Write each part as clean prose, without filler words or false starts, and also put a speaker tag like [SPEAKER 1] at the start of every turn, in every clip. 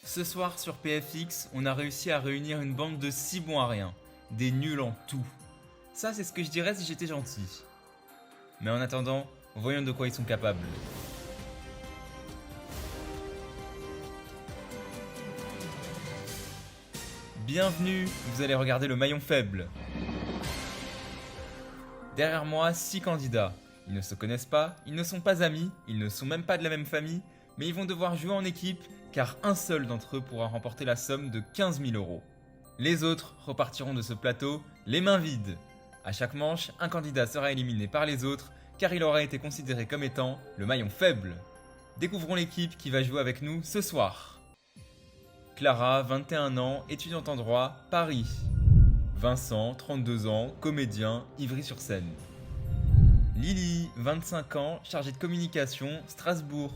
[SPEAKER 1] Ce soir sur PFX, on a réussi à réunir une bande de 6 bons à rien, des nuls en tout. Ça, c'est ce que je dirais si j'étais gentil. Mais en attendant, voyons de quoi ils sont capables. Bienvenue, vous allez regarder le maillon faible. Derrière moi, 6 candidats. Ils ne se connaissent pas, ils ne sont pas amis, ils ne sont même pas de la même famille, mais ils vont devoir jouer en équipe car un seul d'entre eux pourra remporter la somme de 15 000 euros. Les autres repartiront de ce plateau les mains vides. À chaque manche, un candidat sera éliminé par les autres car il aura été considéré comme étant le maillon faible. Découvrons l'équipe qui va jouer avec nous ce soir. Clara, 21 ans, étudiante en droit, Paris. Vincent, 32 ans, comédien, Ivry-sur-Seine. Lily, 25 ans, chargée de communication, Strasbourg.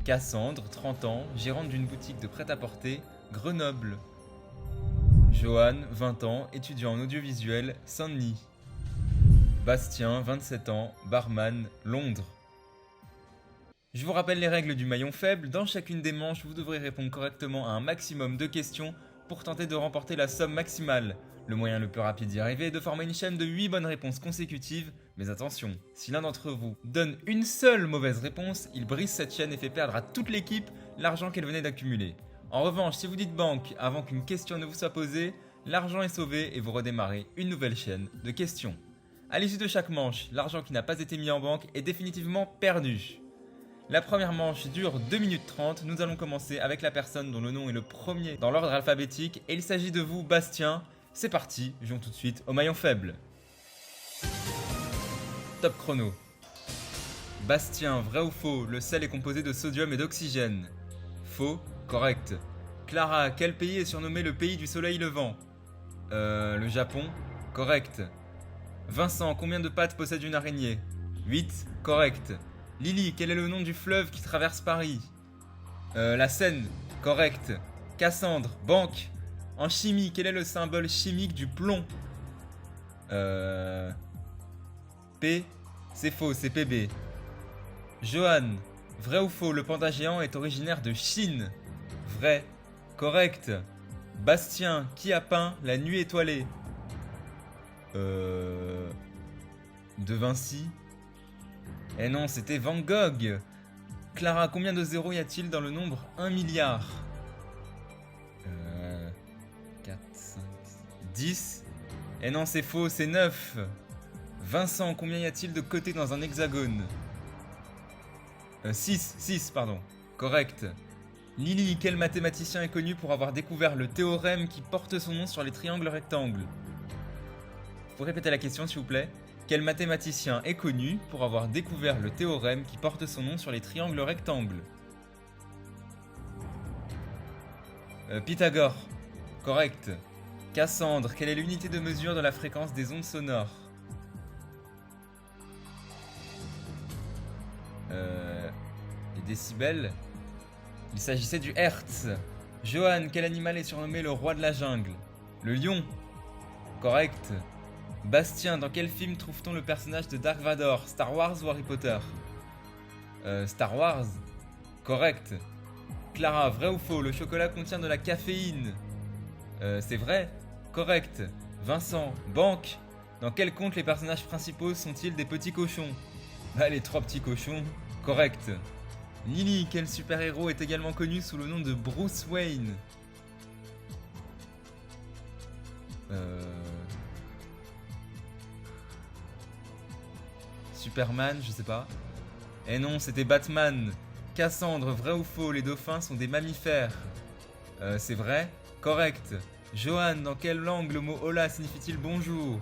[SPEAKER 1] Cassandre, 30 ans, gérante d'une boutique de prêt-à-porter, Grenoble. Johan, 20 ans, étudiant en audiovisuel, Saint-Denis. Bastien, 27 ans, barman, Londres. Je vous rappelle les règles du maillon faible. Dans chacune des manches, vous devrez répondre correctement à un maximum de questions pour tenter de remporter la somme maximale. Le moyen le plus rapide d'y arriver est de former une chaîne de 8 bonnes réponses consécutives. Mais attention, si l'un d'entre vous donne une seule mauvaise réponse, il brise cette chaîne et fait perdre à toute l'équipe l'argent qu'elle venait d'accumuler. En revanche, si vous dites banque avant qu'une question ne vous soit posée, l'argent est sauvé et vous redémarrez une nouvelle chaîne de questions. À l'issue de chaque manche, l'argent qui n'a pas été mis en banque est définitivement perdu. La première manche dure 2 minutes 30. Nous allons commencer avec la personne dont le nom est le premier dans l'ordre alphabétique. Et il s'agit de vous, Bastien. C'est parti, jouons tout de suite au maillon faible. Top chrono. Bastien, vrai ou faux, le sel est composé de sodium et d'oxygène. Faux, correct. Clara, quel pays est surnommé le pays du soleil levant? Le Japon, correct. Vincent, combien de pattes possède une araignée? 8, correct. Lily, quel est le nom du fleuve qui traverse Paris? La Seine, correct. Cassandre, banque. En chimie, quel est le symbole chimique du plomb? P, c'est faux, c'est Pb. Johan, vrai ou faux, le panda géant est originaire de Chine? Vrai, correct. Bastien, qui a peint La Nuit étoilée? De Vinci? Eh non, c'était Van Gogh. Clara, combien de zéros y a-t-il dans le nombre 1 milliard? 4, 5, 10. Eh non, c'est faux, c'est 9. Vincent, combien y a-t-il de côtés dans un hexagone? 6, pardon. Correct. Lily, quel mathématicien est connu pour avoir découvert le théorème qui porte son nom sur les triangles rectangles? Faut répéter la question, s'il vous plaît. Quel mathématicien est connu pour avoir découvert le théorème qui porte son nom sur les triangles rectangles? Pythagore. Correct. Cassandre, quelle est l'unité de mesure de la fréquence des ondes sonores? Les décibels. Il s'agissait du Hertz. Johan, quel animal est surnommé le roi de la jungle? Le lion. Correct. Bastien, dans quel film trouve-t-on le personnage de Dark Vador? Star Wars ou Harry Potter? Star Wars. Correct. Clara, vrai ou faux, le chocolat contient de la caféine? C'est vrai. Correct. Vincent, banque. Dans quel conte les personnages principaux sont-ils des petits cochons? Bah, les 3 petits cochons. Correct. Lily, quel super-héros est également connu sous le nom de Bruce Wayne? Superman, je sais pas. Eh non, c'était Batman. Cassandre, vrai ou faux, les dauphins sont des mammifères? C'est vrai? Correct. Johan, dans quelle langue le mot hola signifie-t-il bonjour?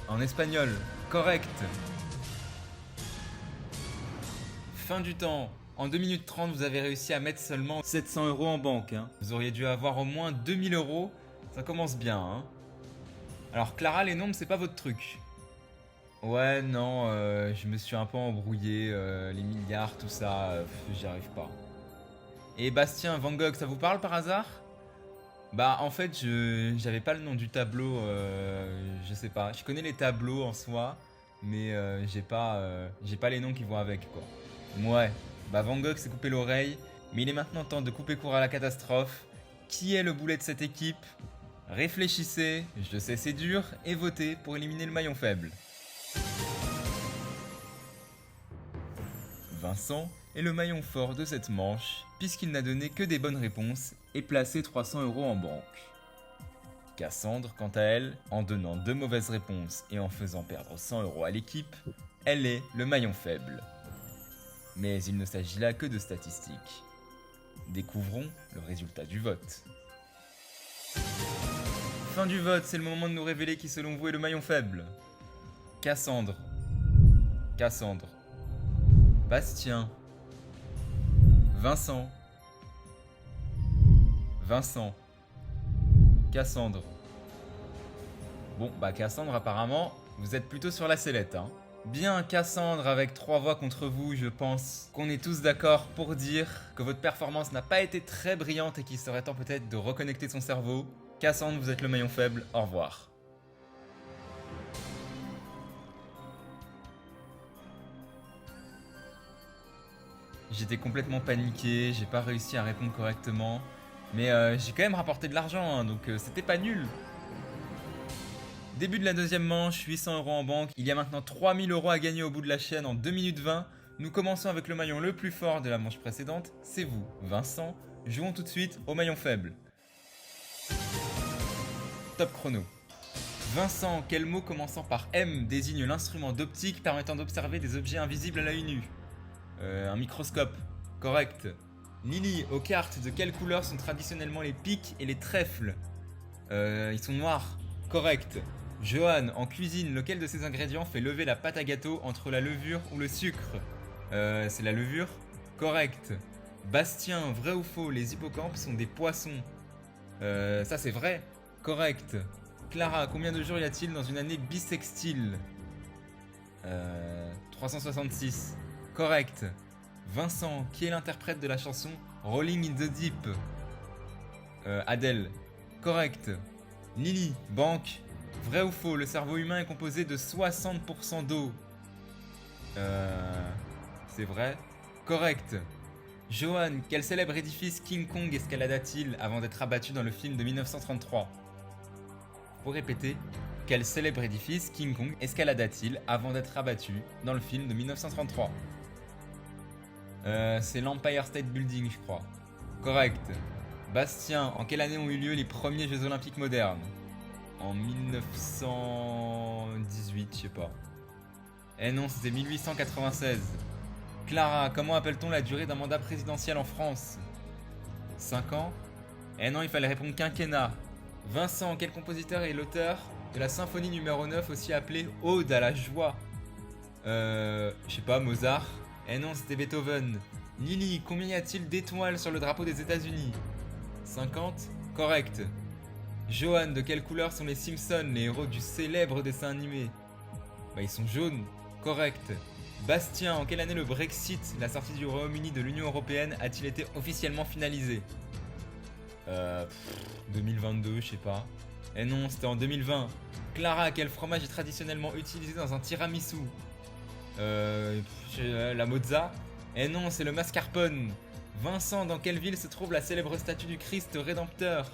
[SPEAKER 1] En espagnol. Correct. Fin du temps. En 2 minutes 30, vous avez réussi à mettre seulement 700 euros en banque. Hein. Vous auriez dû avoir au moins 2000 euros. Ça commence bien. Hein. Alors Clara, les nombres, c'est pas votre truc. Ouais, non, je me suis un peu embrouillé. Les milliards, tout ça, j'y arrive pas. Et Bastien, Van Gogh, ça vous parle par hasard? Bah en fait, j'avais pas le nom du tableau, je sais pas. Je connais les tableaux en soi, mais j'ai pas les noms qui vont avec quoi. Ouais, bah Van Gogh s'est coupé l'oreille Mais il est maintenant temps de couper court à la catastrophe. Qui est le boulet de cette équipe? Réfléchissez, je sais c'est dur, et votez pour éliminer le maillon faible. Vincent est le maillon fort de cette manche, puisqu'il n'a donné que des bonnes réponses et placé 300 € en banque. Cassandre, quant à elle, en donnant 2 mauvaises réponses et en faisant perdre 100 € à l'équipe, elle est le maillon faible. Mais il ne s'agit là que de statistiques. Découvrons le résultat du vote. Fin du vote, c'est le moment de nous révéler qui selon vous est le maillon faible. Cassandre. Cassandre. Bastien. Vincent. Vincent. Cassandre. Bon, Cassandre apparemment, vous êtes plutôt sur la sellette, hein. Bien Cassandre, avec 3 voix contre vous, je pense qu'on est tous d'accord pour dire que votre performance n'a pas été très brillante et qu'il serait temps peut-être de reconnecter son cerveau. Cassandre, vous êtes le maillon faible, au revoir. J'étais complètement paniqué, j'ai pas réussi à répondre correctement, mais j'ai quand même rapporté de l'argent, hein, donc c'était pas nul. Début de la deuxième manche, 800 € en banque. Il y a maintenant 3000 € à gagner au bout de la chaîne en 2 minutes 20. Nous commençons avec le maillon le plus fort de la manche précédente, c'est vous, Vincent. Jouons tout de suite au maillon faible. Top chrono. Vincent, quel mot commençant par M désigne l'instrument d'optique permettant d'observer des objets invisibles à l'œil nu? Un microscope. Correct. Lily, aux cartes, de quelle couleur sont traditionnellement les pics et les trèfles? Ils sont noirs. Correct. Johan, en cuisine, lequel de ces ingrédients fait lever la pâte à gâteau entre la levure ou le sucre? C'est la levure. Correct. Bastien, vrai ou faux, les hippocampes sont des poissons? Ça c'est vrai. Correct. Clara, combien de jours y a-t-il dans une année bissextile? 366. Correct. Vincent, qui est l'interprète de la chanson Rolling in the Deep? Adèle. Correct. Lily, banque. Vrai ou faux, le cerveau humain est composé de 60% d'eau? C'est vrai. Correct. Johan, quel célèbre édifice King Kong escalada-t-il avant d'être abattu dans le film de 1933? Pour répéter, quel célèbre édifice King Kong escalada-t-il avant d'être abattu dans le film de 1933? C'est l'Empire State Building, je crois. Correct. Bastien, en quelle année ont eu lieu les premiers Jeux Olympiques modernes? En 1918, je sais pas. Eh non, c'était 1896. Clara, comment appelle-t-on la durée d'un mandat présidentiel en France? 5 ans? Eh non, il fallait répondre quinquennat. Vincent, quel compositeur est l'auteur de la symphonie numéro 9, aussi appelée Ode à la joie? Je sais pas, Mozart? Eh non, c'était Beethoven. Lily, combien y a-t-il d'étoiles sur le drapeau des États-Unis? 50? Correct. Johan, de quelle couleur sont les Simpsons, les héros du célèbre dessin animé? Ils sont jaunes. Correct. Bastien, en quelle année le Brexit, la sortie du Royaume-Uni de l'Union Européenne, a-t-il été officiellement finalisé? 2022, je sais pas. Eh non, c'était en 2020. Clara, quel fromage est traditionnellement utilisé dans un tiramisu? La mozza? Eh non, c'est le mascarpone. Vincent, dans quelle ville se trouve la célèbre statue du Christ rédempteur?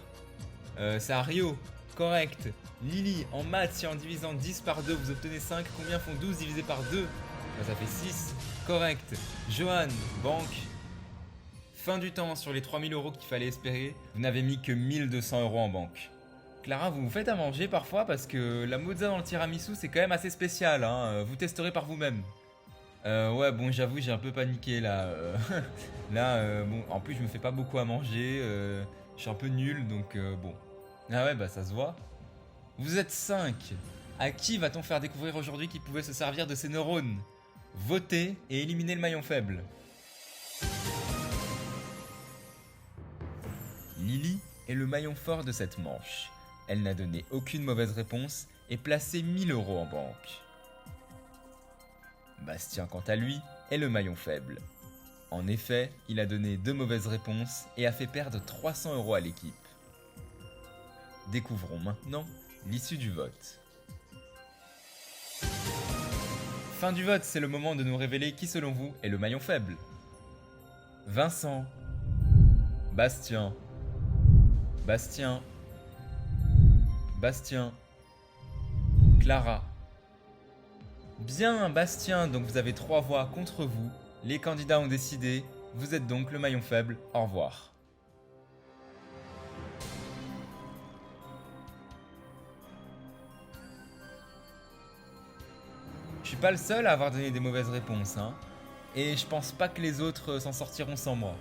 [SPEAKER 1] C'est à Rio. Correct. Lily, en maths, si en divisant 10 par 2 vous obtenez 5, combien font 12 divisé par 2? Ça fait 6. Correct. Johan, banque. Fin du temps sur les 3000 € qu'il fallait espérer, vous n'avez mis que 1200 € en banque. Clara, vous vous faites à manger parfois parce que la mozza dans le tiramisu c'est quand même assez spécial, hein. Vous testerez par vous-même. Ouais, bon, j'avoue, j'ai un peu paniqué là. Bon, en plus, je me fais pas beaucoup à manger. Je suis un peu nul, donc bon. Ah ouais, ça se voit. Vous êtes 5. À qui va-t-on faire découvrir aujourd'hui qui pouvait se servir de ses neurones? Votez et éliminez le maillon faible. Lily est le maillon fort de cette manche. Elle n'a donné aucune mauvaise réponse et placé 1000 € en banque. Bastien, quant à lui, est le maillon faible. En effet, il a donné 2 mauvaises réponses et a fait perdre 300 € à l'équipe. Découvrons maintenant l'issue du vote. Fin du vote, c'est le moment de nous révéler qui selon vous est le maillon faible. Vincent. Bastien. Bastien. Bastien. Clara. Bien, Bastien, donc vous avez 3 voix contre vous. Les candidats ont décidé. Vous êtes donc le maillon faible. Au revoir. Je suis pas le seul à avoir donné des mauvaises réponses, hein. Et je pense pas que les autres s'en sortiront sans moi.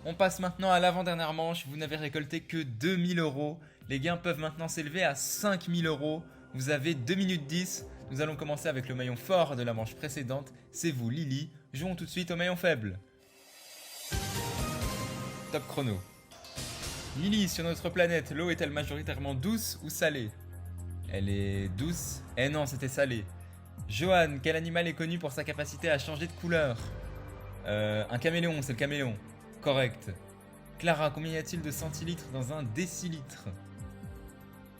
[SPEAKER 1] On passe maintenant à l'avant-dernière manche. Vous n'avez récolté que 2000 euros. Les gains peuvent maintenant s'élever à 5000 euros. Vous avez 2 minutes 10. Nous allons commencer avec le maillon fort de la manche précédente. C'est vous, Lily. Jouons tout de suite au maillon faible. Top chrono. Lily, sur notre planète, l'eau est-elle majoritairement douce ou salée? Elle est douce. Eh non, c'était salé. Johan, quel animal est connu pour sa capacité à changer de couleur? Un caméléon, c'est le caméléon. Correct. Clara, combien y a-t-il de centilitres dans un décilitre?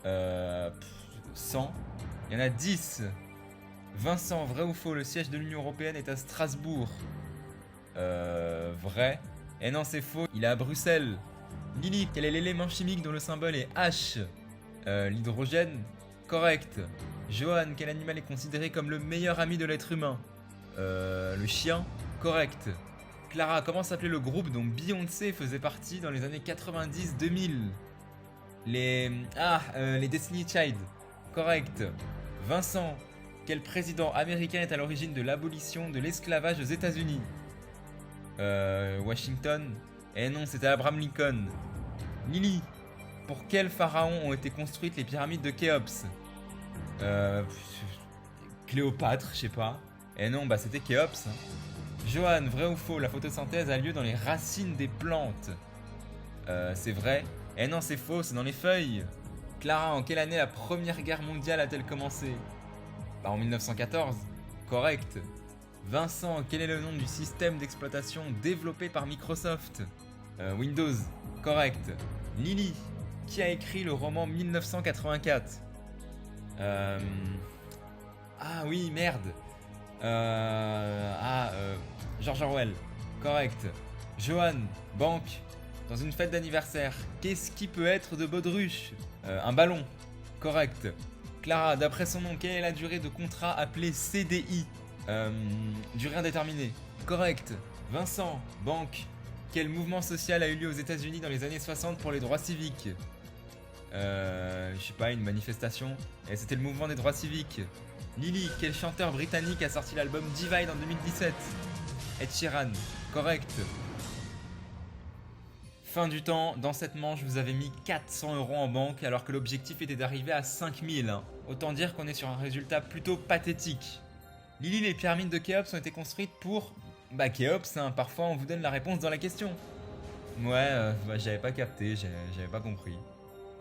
[SPEAKER 1] 100. Il y en a 10. Vincent, vrai ou faux, le siège de l'Union Européenne est à Strasbourg? Vrai. Eh non, c'est faux, il est à Bruxelles. Lily, quel est l'élément chimique dont le symbole est H? L'hydrogène? Correct. Johan, quel animal est considéré comme le meilleur ami de l'être humain? Le chien? Correct. Clara, comment s'appelait le groupe dont Beyoncé faisait partie dans les années 90-2000? Les Destiny Child. Correct. Vincent, quel président américain est à l'origine de l'abolition de l'esclavage aux États-Unis? Washington? Eh non, c'était Abraham Lincoln. Lily, pour quel pharaon ont été construites les pyramides de Khéops? Cléopâtre, je sais pas. Eh non, bah c'était Khéops. Johan, vrai ou faux, la photosynthèse a lieu dans les racines des plantes? C'est vrai. Eh non, c'est faux, c'est dans les feuilles. Clara, en quelle année la Première Guerre mondiale a-t-elle commencé? Bah en 1914. Correct. Vincent, quel est le nom du système d'exploitation développé par Microsoft? Windows. Correct. Lily, qui a écrit le roman 1984? Ah oui, merde. George Orwell. Correct. Johan, banque. Dans une fête d'anniversaire, qu'est-ce qui peut être de baudruche? Un ballon. Correct. Clara, d'après son nom, quelle est la durée de contrat appelée CDI? Durée indéterminée. Correct. Vincent, banque. Quel mouvement social a eu lieu aux États-Unis dans les années 60 pour les droits civiques? Je sais pas, une manifestation. Et c'était le mouvement des droits civiques. Lily, quel chanteur britannique a sorti l'album Divide en 2017? Ed Sheeran. Correct. Fin du temps, dans cette manche, vous avez mis 400 euros en banque alors que l'objectif était d'arriver à 5000. Autant dire qu'on est sur un résultat plutôt pathétique. Lily, les pyramides de Khéops ont été construites pour... Bah Khéops, parfois on vous donne la réponse dans la question. Ouais, j'avais pas capté, j'avais pas compris.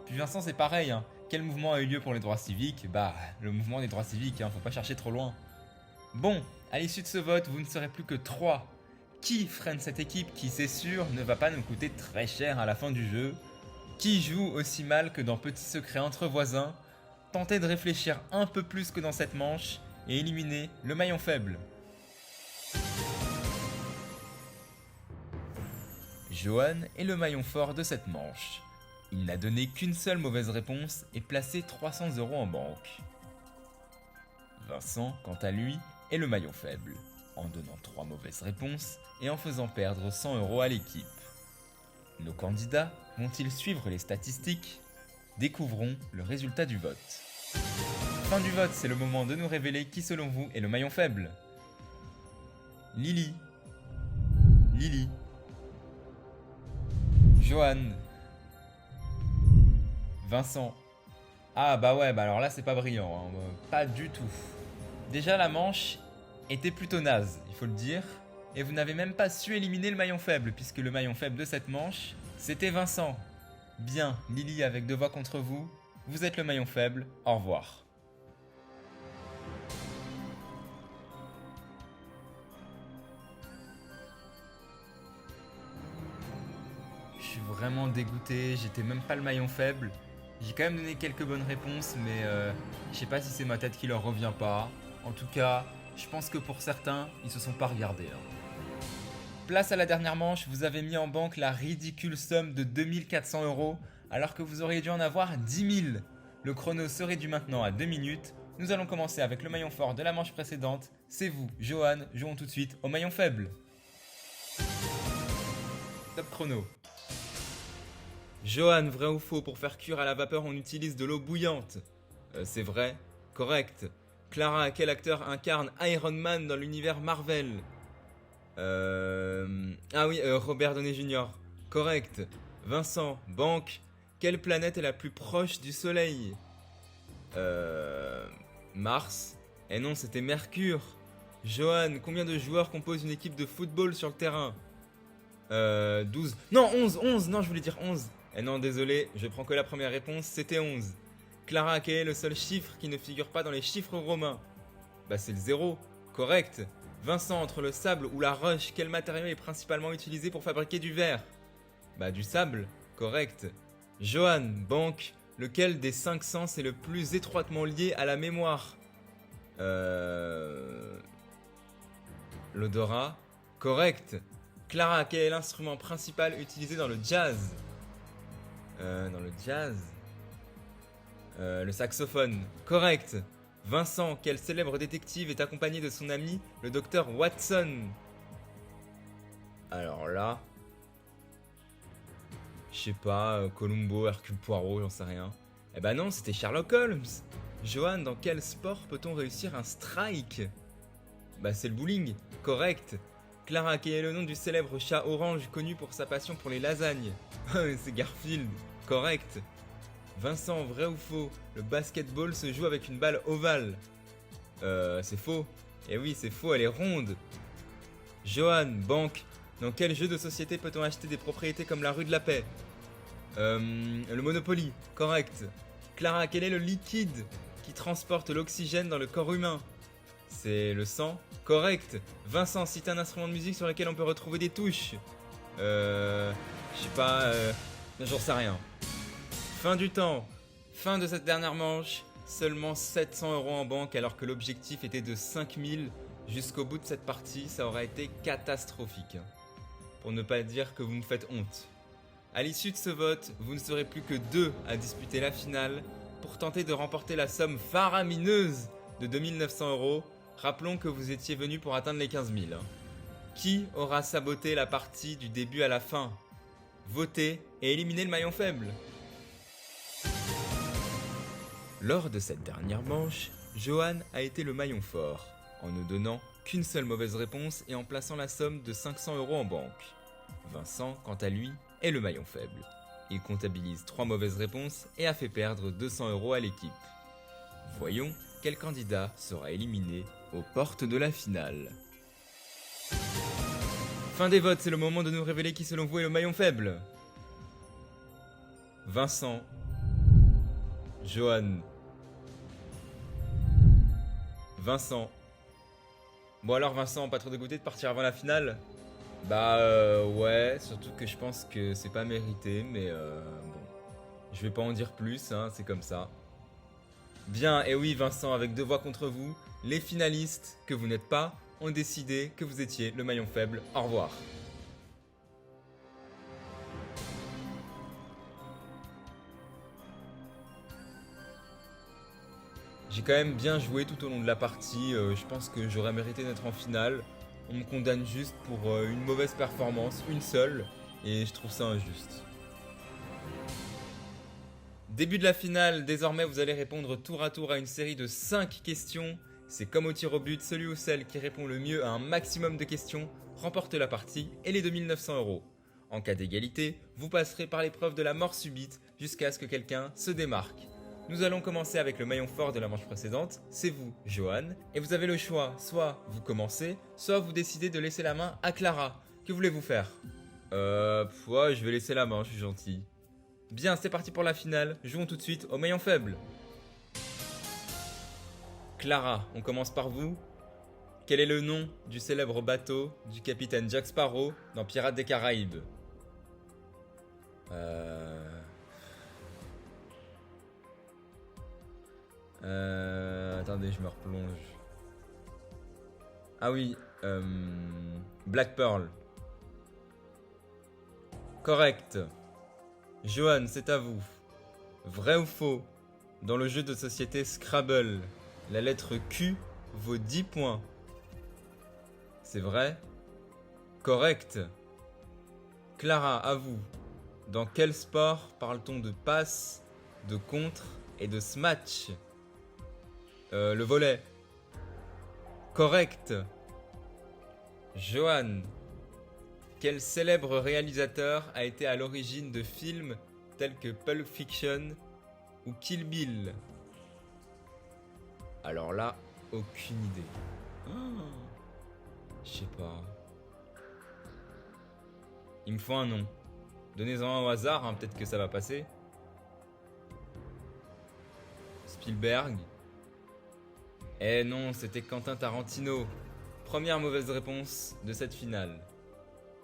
[SPEAKER 1] Puis Vincent, c'est pareil, Quel mouvement a eu lieu pour les droits civiques? Bah, le mouvement des droits civiques, faut pas chercher trop loin. Bon, à l'issue de ce vote, vous ne serez plus que 3. Qui freine cette équipe qui, c'est sûr, ne va pas nous coûter très cher à la fin du jeu? Qui joue aussi mal que dans Petit Secret entre voisins? Tentez de réfléchir un peu plus que dans cette manche et éliminez le maillon faible. Johan est le maillon fort de cette manche. Il n'a donné qu'une seule mauvaise réponse et placé 300 euros en banque. Vincent, quant à lui, est le maillon faible, en donnant 3 mauvaises réponses et en faisant perdre 100 euros à l'équipe. Nos candidats vont-ils suivre les statistiques? Découvrons le résultat du vote. Fin du vote, c'est le moment de nous révéler qui selon vous est le maillon faible. Lily. Lily. Johan. Vincent. Ah bah ouais, bah alors là c'est pas brillant, pas du tout. Déjà la manche était plutôt naze, il faut le dire. Et vous n'avez même pas su éliminer le maillon faible, puisque le maillon faible de cette manche, c'était Vincent. Bien, Lily avec 2 voix contre vous, vous êtes le maillon faible, au revoir. Je suis vraiment dégoûté, j'étais même pas le maillon faible. J'ai quand même donné quelques bonnes réponses, mais je sais pas si c'est ma tête qui leur revient pas. En tout cas, je pense que pour certains, ils se sont pas regardés. Place à la dernière manche, vous avez mis en banque la ridicule somme de 2400 euros alors que vous auriez dû en avoir 10 000. Le chrono se réduit maintenant à 2 minutes. Nous allons commencer avec le maillon fort de la manche précédente. C'est vous, Johan, jouons tout de suite au maillon faible. Top chrono. Johan, vrai ou faux, pour faire cuire à la vapeur on utilise de l'eau bouillante? C'est vrai. Correct. Clara, quel acteur incarne Iron Man dans l'univers Marvel? Ah oui, Robert Downey Jr. Correct. Vincent, banque. Quelle planète est la plus proche du Soleil? Mars. Eh non, c'était Mercure. Johan, combien de joueurs composent une équipe de football sur le terrain? 12. Non, 11, non, je voulais dire 11. Eh non, désolé, je prends que la première réponse, c'était 11. Clara, quel est le seul chiffre qui ne figure pas dans les chiffres romains? Bah c'est le 0. Correct. Vincent, entre le sable ou la roche, quel matériau est principalement utilisé pour fabriquer du verre? Bah du sable. Correct. Johan, banque, lequel des 5 sens est le plus étroitement lié à la mémoire? L'odorat. Correct. Clara, quel est l'instrument principal utilisé dans le jazz? Dans le jazz, le saxophone. Correct. Vincent, quel célèbre détective est accompagné de son ami, le docteur Watson? Alors là, je sais pas, Columbo, Hercule Poirot, j'en sais rien. Eh ben non, c'était Sherlock Holmes. Johan, dans quel sport peut-on réussir un strike? Bah c'est le bowling. Correct. Clara, quel est le nom du célèbre chat orange connu pour sa passion pour les lasagnes? C'est Garfield. Correct. Vincent, vrai ou faux? Le basketball se joue avec une balle ovale. C'est faux. Eh oui, c'est faux, elle est ronde. Johan, banque. Dans quel jeu de société peut-on acheter des propriétés comme la rue de la Paix? Le Monopoly. Correct. Clara, quel est le liquide qui transporte l'oxygène dans le corps humain? C'est le sang. Correct. Vincent, cite un instrument de musique sur lequel on peut retrouver des touches. Je sais pas, j'en sais rien. Fin du temps. Fin de cette dernière manche. Seulement 700 euros en banque alors que l'objectif était de 5000. Jusqu'au bout de cette partie, ça aura été catastrophique. Pour ne pas dire que vous me faites honte. À l'issue de ce vote, vous ne serez plus que 2 à disputer la finale pour tenter de remporter la somme faramineuse de 2900 euros. Rappelons que vous étiez venu pour atteindre les 15 000. Qui aura saboté la partie du début à la fin? Votez et éliminez le maillon faible. Lors de cette dernière manche, Johan a été le maillon fort, en ne donnant qu'une seule mauvaise réponse et en plaçant la somme de 500 euros en banque. Vincent, quant à lui, est le maillon faible. Il comptabilise 3 mauvaises réponses et a fait perdre 200 euros à l'équipe. Voyons quel candidat sera éliminé aux portes de la finale. Fin des votes, c'est le moment de nous révéler qui selon vous est le maillon faible. Vincent. Johan. Vincent. Bon alors Vincent, pas trop dégoûté de partir avant la finale? Bah ouais, surtout que je pense que c'est pas mérité, mais bon. Je vais pas en dire plus, hein, c'est comme ça. Bien, et oui Vincent, avec 2 voix contre vous, les finalistes, que vous n'êtes pas, ont décidé que vous étiez le maillon faible. Au revoir. J'ai quand même bien joué tout au long de la partie, je pense que j'aurais mérité d'être en finale. On me condamne juste pour une mauvaise performance, une seule, et je trouve ça injuste. Début de la finale, désormais vous allez répondre tour à une série de 5 questions. C'est comme au tir au but, celui ou celle qui répond le mieux à un maximum de questions remporte la partie et les 2900 euros. En cas d'égalité, vous passerez par l'épreuve de la mort subite jusqu'à ce que quelqu'un se démarque. Nous allons commencer avec le maillon fort de la manche précédente, c'est vous, Johan, et vous avez le choix, soit vous commencez, soit vous décidez de laisser la main à Clara. Que voulez-vous faire? Ouais, je vais laisser la main, je suis gentil. Bien, c'est parti pour la finale, jouons tout de suite au maillon faible. Clara, on commence par vous. Quel est le nom du célèbre bateau du capitaine Jack Sparrow dans Pirates des Caraïbes? Attendez, je me replonge. Ah oui, Black Pearl. Correct. Johan, c'est à vous. Vrai ou faux? Dans le jeu de société Scrabble, la lettre Q vaut 10 points. C'est vrai? Correct. Clara, à vous. Dans quel sport parle-t-on de passe, de contre et de smash? Le volley. Correct. Johan, quel célèbre réalisateur a été à l'origine de films tels que Pulp Fiction ou Kill Bill? Alors là, aucune idée. Je sais pas. Il me faut un nom. Donnez-en un au hasard, hein, peut-être que ça va passer. Spielberg. Eh non, c'était Quentin Tarantino. Première mauvaise réponse de cette finale.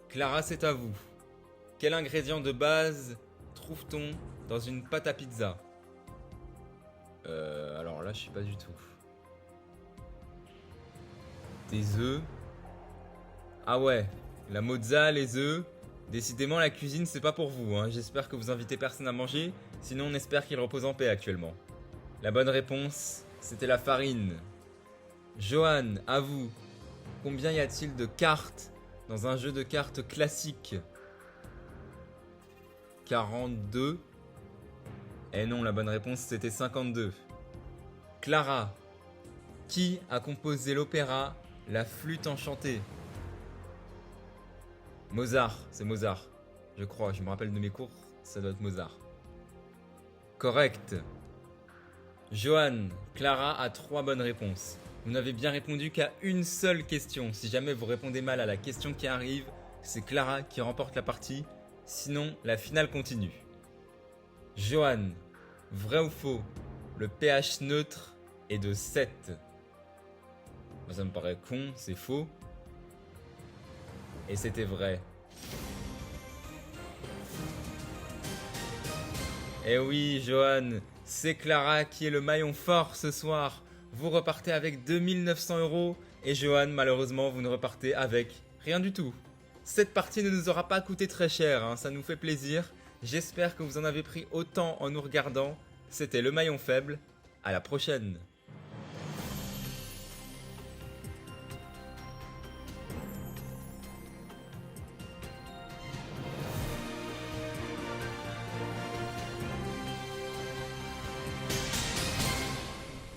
[SPEAKER 1] Clara, c'est à vous. Quel ingrédient de base trouve-t-on dans une pâte à pizza? Alors là, je sais pas du tout. Des œufs. Ah ouais, la mozza, les œufs. Décidément, la cuisine, c'est pas pour vous, hein. J'espère que vous invitez personne à manger. Sinon, on espère qu'il repose en paix actuellement. La bonne réponse, c'était la farine. Johan, à vous. Combien y a-t-il de cartes dans un jeu de cartes classique? 42. Eh non, la bonne réponse, c'était 52. Clara, qui a composé l'opéra La Flûte enchantée? Mozart, c'est Mozart. Je crois, je me rappelle de mes cours, ça doit être Mozart. Correct. Johan, Clara a 3 bonnes réponses. Vous n'avez bien répondu qu'à une seule question. Si jamais vous répondez mal à la question qui arrive, c'est Clara qui remporte la partie. Sinon, la finale continue. Johan, vrai ou faux? Le pH neutre est de 7. Ça me paraît con, c'est faux. Et c'était vrai. Eh oui, Johan, c'est Clara qui est le maillon fort ce soir. Vous repartez avec 2900 € et Johan, malheureusement, vous ne repartez avec rien du tout. Cette partie ne nous aura pas coûté très cher, hein, ça nous fait plaisir. J'espère que vous en avez pris autant en nous regardant. C'était le maillon faible. À la prochaine.